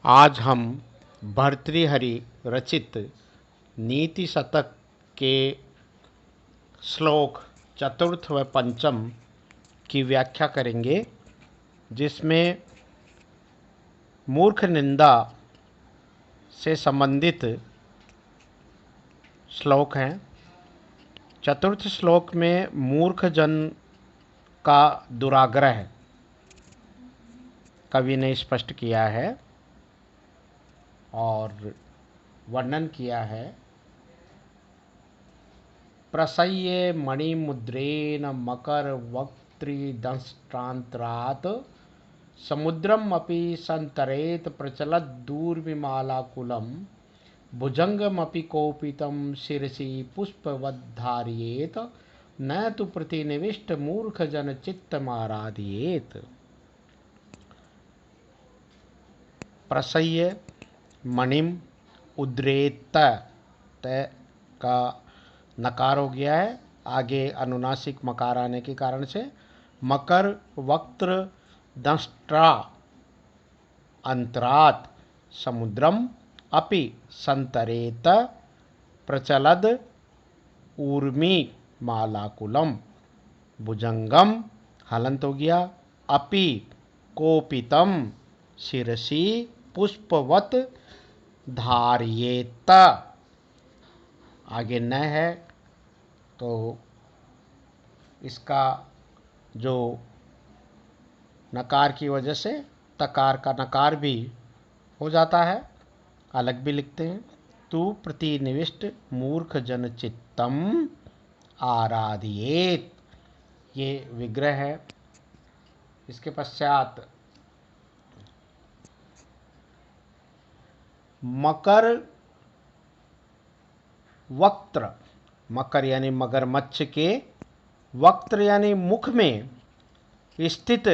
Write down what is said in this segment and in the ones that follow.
आज हम भर्तृहरि रचित नीति शतक के श्लोक चतुर्थ व पंचम की व्याख्या करेंगे, जिसमें मूर्ख निंदा से संबंधित श्लोक हैं। चतुर्थ श्लोक में मूर्ख जन का दुराग्रह कवि ने स्पष्ट किया है और वर्णन किया है। प्रसह्ये मणिमुद्रेण मकर वक्त्रिदंष्ट्रांतरात् समुद्रमपि संतरेत प्रचलत् दूर्विमालाकुलं भुजंगमपि कोपितं शिरसि पुष्पवद्धारयेत न तु प्रतिनिविष्ट मूर्खजन चित्तमाराधयेत। प्रसह्य मणिम उद्रेत का नकार हो गया है, आगे अनुनासिक मकार आने के कारण से मकर वक्त्र दंष्ट्रा अंतरात समुद्रम अपि संतरेत प्रचलद ऊर्मी मालाकुलम भुजंगम हलंत हो गया, अपि कोपितम शिरसी पुष्पवत धार्येत। आगे न है तो इसका जो नकार की वजह से तकार का नकार भी हो जाता है, अलग भी लिखते हैं। तू प्रतिनिविष्ट मूर्ख जन चित्तम आराधियेत, ये विग्रह है। इसके पश्चात मकर वक्त्र, मकर यानी मगरमच्छ के, वक्त्र यानी मुख में स्थित,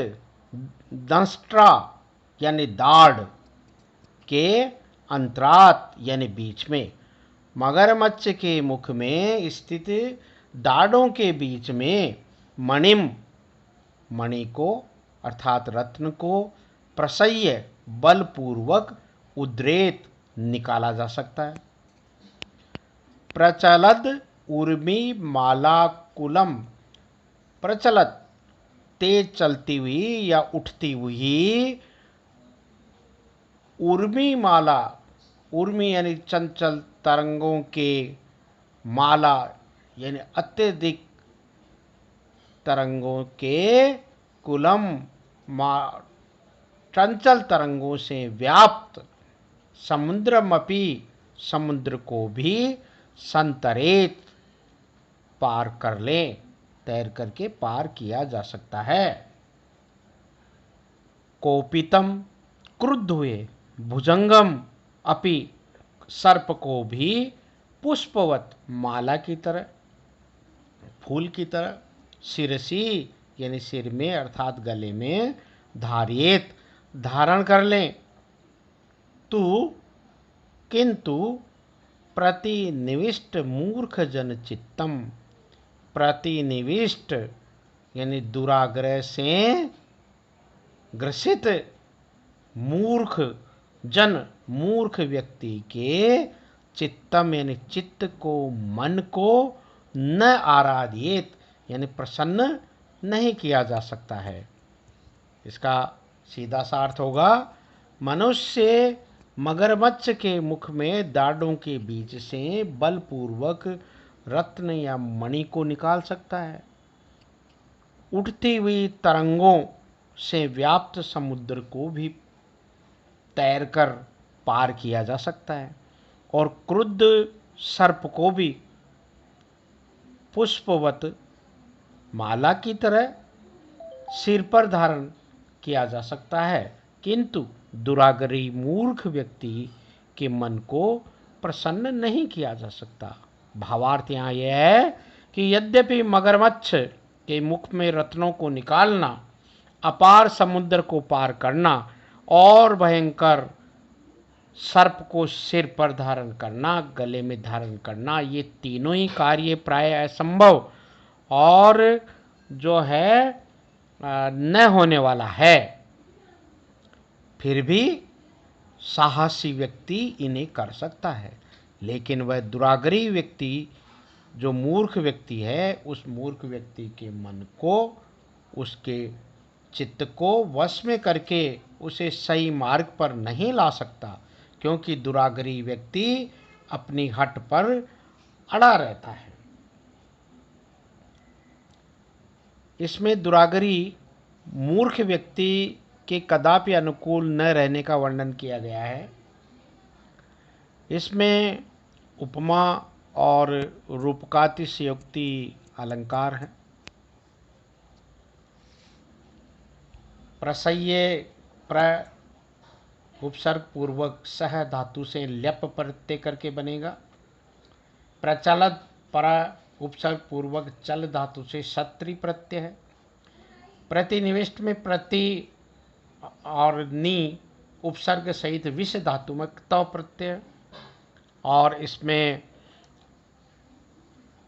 दंष्ट्रा यानी दाढ़ के, अंतरात यानी बीच में। मगरमच्छ के मुख में स्थित दाढ़ों के बीच में मणिम, मणि को अर्थात रत्न को, प्रसह्य बलपूर्वक, उद्रेत निकाला जा सकता है। प्रचलद उर्मी मालाकुलम, प्रचलत तेज चलती हुई या उठती हुई, उर्मी माला, उर्मी यानी चंचल तरंगों के, माला यानी अत्यधिक तरंगों के, कुलम चंचल तरंगों से व्याप्त, समुद्रमपि समुद्र को भी, संतरेत पार कर ले, तैर करके पार किया जा सकता है। कोपितम क्रुद्ध हुए, भुजंगम अपि सर्प को भी, पुष्पवत माला की तरह, फूल की तरह, शिरसी यानी सिर में अर्थात गले में, धारियेत धारण कर लें। तू किंतु प्रतिनिविष्ट मूर्ख जन चित्तम, प्रतिनिविष्ट यानी दुराग्रह से ग्रसित मूर्ख जन, मूर्ख व्यक्ति के चित्तम यानी चित्त को, मन को, न आराधियेत यानी प्रसन्न नहीं किया जा सकता है। इसका सीधा सा अर्थ होगा, मनुष्य मगरमच्छ के मुख में दाढ़ों के बीच से बलपूर्वक रत्न या मणि को निकाल सकता है। उठती हुई तरंगों से व्याप्त समुद्र को भी तैरकर पार किया जा सकता है, और क्रुद्ध सर्प को भी पुष्पवत माला की तरह सिर पर धारण किया जा सकता है, किंतु दुराग्रही मूर्ख व्यक्ति के मन को प्रसन्न नहीं किया जा सकता। भावार्थ यहाँ यह है कि यद्यपि मगरमच्छ के मुख में रत्नों को निकालना, अपार समुद्र को पार करना और भयंकर सर्प को सिर पर धारण करना, गले में धारण करना, ये तीनों ही कार्य प्राय असंभव और जो है न होने वाला है, फिर भी साहसी व्यक्ति इन्हें कर सकता है, लेकिन वह दुराग्रही व्यक्ति, जो मूर्ख व्यक्ति है, उस मूर्ख व्यक्ति के मन को, उसके चित्त को वश में करके उसे सही मार्ग पर नहीं ला सकता, क्योंकि दुराग्रही व्यक्ति अपनी हट पर अड़ा रहता है। इसमें दुराग्रही मूर्ख व्यक्ति के कदापि अनुकूल न रहने का वर्णन किया गया है। इसमें उपमा और रूपकातिशयोक्ति अलंकार है। प्रसह्य प्र उपसर्ग पूर्वक सह धातु से ल्यप प्रत्यय करके बनेगा। प्रचलद पर उपसर्ग पूर्वक चल धातु से क्षत्रि प्रत्यय है। प्रतिनिविष्ट में प्रति और नी उपसर्ग सहित विष धातु में क्तव प्रत्यय, और इसमें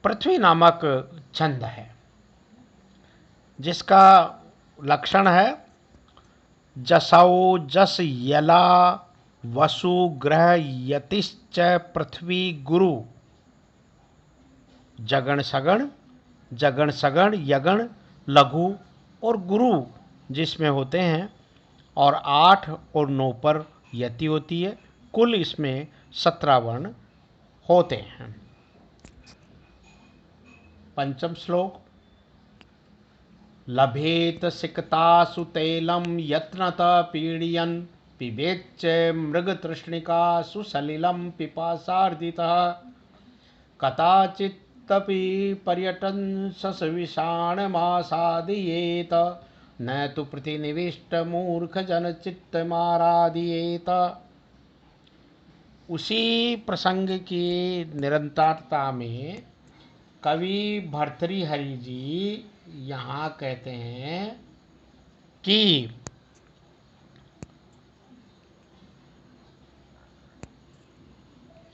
पृथ्वी नामक छंद है जिसका लक्षण है जसौ जस यला वसु ग्रह यतिश्च पृथ्वी गुरु, जगण सगण, जगण सगण, यगण, लघु और गुरु जिसमें होते हैं, और 8 और 9 पर यति होती है। कुल इसमें 17 वर्ण होते हैं। पंचम श्लोक। लभेत सिकतासु तैलम यत्नत पीड़यन् पिबेच्च मृगतृष्णिकासु सलिलं पिपासार्दितः कदाचित्तपि पर्यटन् शशविषाणमासादयेत न तु प्रतिनिविष्टमूर्खजनचित्तमाराधयेत। उसी प्रसंग की निरंतरता में कवि भर्तृहरि जी यहाँ कहते हैं कि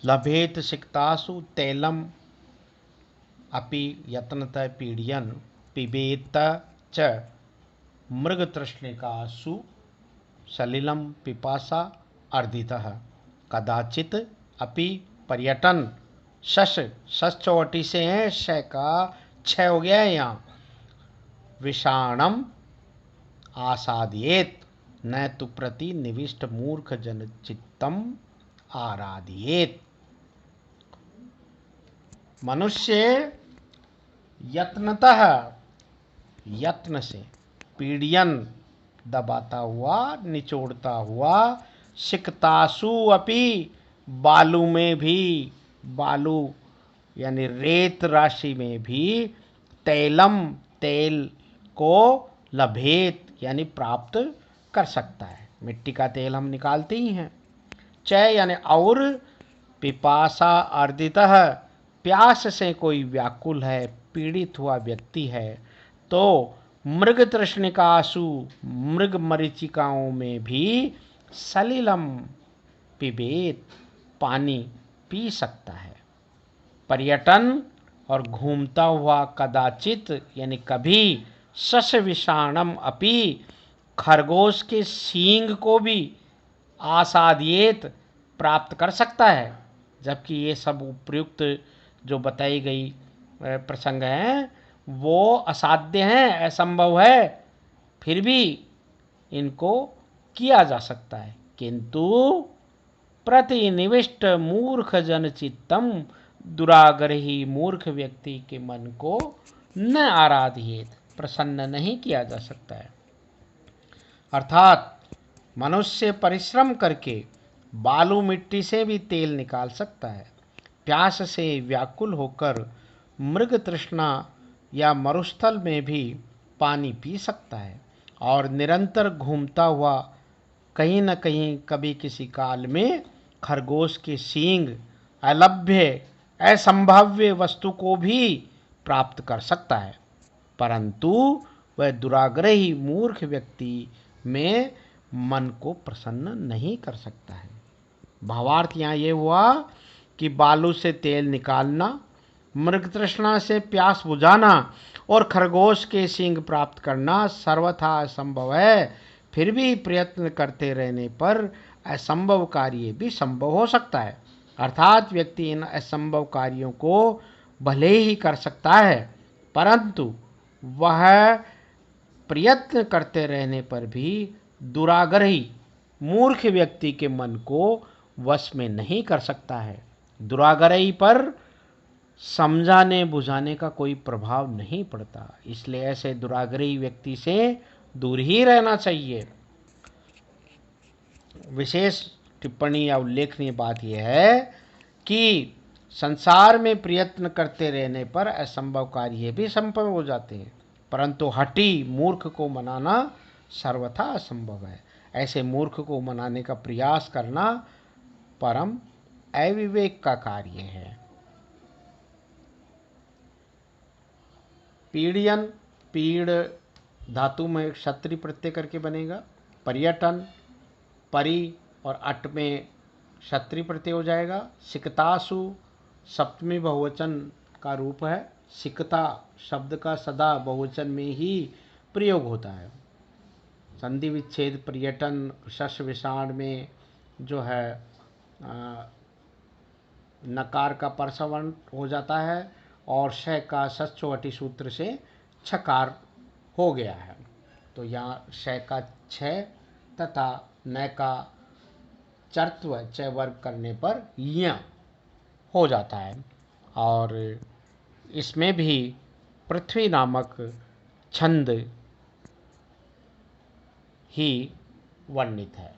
लभेत सिक्तासु तैलम अपि यत्नतः पीड़यन् पिबेत च मृगतृष्णिकासु सलिलं पिपासा अर्दितः कदाचित अपि पर्यटन। शश चौटी से है, श का 6 हो गया है यहाँ। विषाणम आसादयेत न तु प्रति निविष्ट मूर्ख जन चित्तम आराधयेत। मनुष्य यत्नतः, यत्न से, पीड़यन दबाता हुआ, निचोड़ता हुआ, सिकतासु अपि बालू में भी, बालू यानी रेत राशि में भी, तैलम तेल को, लभेत यानी प्राप्त कर सकता है। मिट्टी का तेल हम निकालते ही हैं। चय यानी और, पिपासा अर्दितः प्यास से कोई व्याकुल है, पीड़ित हुआ व्यक्ति है, तो मृग तृष्णिकासु मृग मरीचिकाओं में भी सलिलम पिबेत पानी पी सकता है। पर्यटन और घूमता हुआ, कदाचित यानी कभी, शश विषाणम अपि खरगोश के सींग को भी आसादियेत प्राप्त कर सकता है। जबकि ये सब उपयुक्त जो बताई गई प्रसंग हैं वो असाध्य हैं, असंभव है, फिर भी इनको किया जा सकता है। किंतु प्रतिनिविष्ट मूर्ख जन चित्तम, दुराग्रही मूर्ख व्यक्ति के मन को न आराधित, प्रसन्न नहीं किया जा सकता है। अर्थात मनुष्य परिश्रम करके बालू मिट्टी से भी तेल निकाल सकता है। प्यास से व्याकुल होकर मृग तृष्णा या मरुस्थल में भी पानी पी सकता है, और निरंतर घूमता हुआ कहीं न कहीं कभी किसी काल में खरगोश के सींग, अलभ्य असंभाव्य वस्तु को भी प्राप्त कर सकता है। परंतु वह दुराग्रही मूर्ख व्यक्ति में मन को प्रसन्न नहीं कर सकता है। भावार्थ यहाँ ये हुआ कि बालू से तेल निकालना, मृग तृष्णा से प्यास बुझाना और खरगोश के सींग प्राप्त करना सर्वथा असंभव है। फिर भी प्रयत्न करते रहने पर असंभव कार्य भी संभव हो सकता है। अर्थात व्यक्ति इन असंभव कार्यों को भले ही कर सकता है, परंतु वह प्रयत्न करते रहने पर भी दुराग्रही मूर्ख व्यक्ति के मन को वश में नहीं कर सकता है। दुराग्रही पर समझाने बुझाने का कोई प्रभाव नहीं पड़ता, इसलिए ऐसे दुराग्रही व्यक्ति से दूर ही रहना चाहिए। विशेष टिप्पणी या उल्लेखनीय बात यह है कि संसार में प्रयत्न करते रहने पर असंभव कार्य भी संभव हो जाते हैं, परंतु हठी मूर्ख को मनाना सर्वथा असंभव है। ऐसे मूर्ख को मनाने का प्रयास करना परम अविवेक का कार्य है। पीड़यन, पीड़ धातु में क्षत्रि प्रत्यय करके बनेगा। पर्यटन, परि और अट में क्षत्रि प्रत्यय हो जाएगा। सिकतासु सप्तमी बहुवचन का रूप है। सिकता शब्द का सदा बहुवचन में ही प्रयोग होता है। संधि विच्छेद पर्यटन शश विषाण में जो है नकार का परसवर्ण हो जाता है और श का षष्ठवटी सूत्र से छकार हो गया है। तो यहाँ श का छ तथा न का चर्त्व च वर्ग करने पर य हो जाता है। और इसमें भी पृथ्वी नामक छंद ही वर्णित है।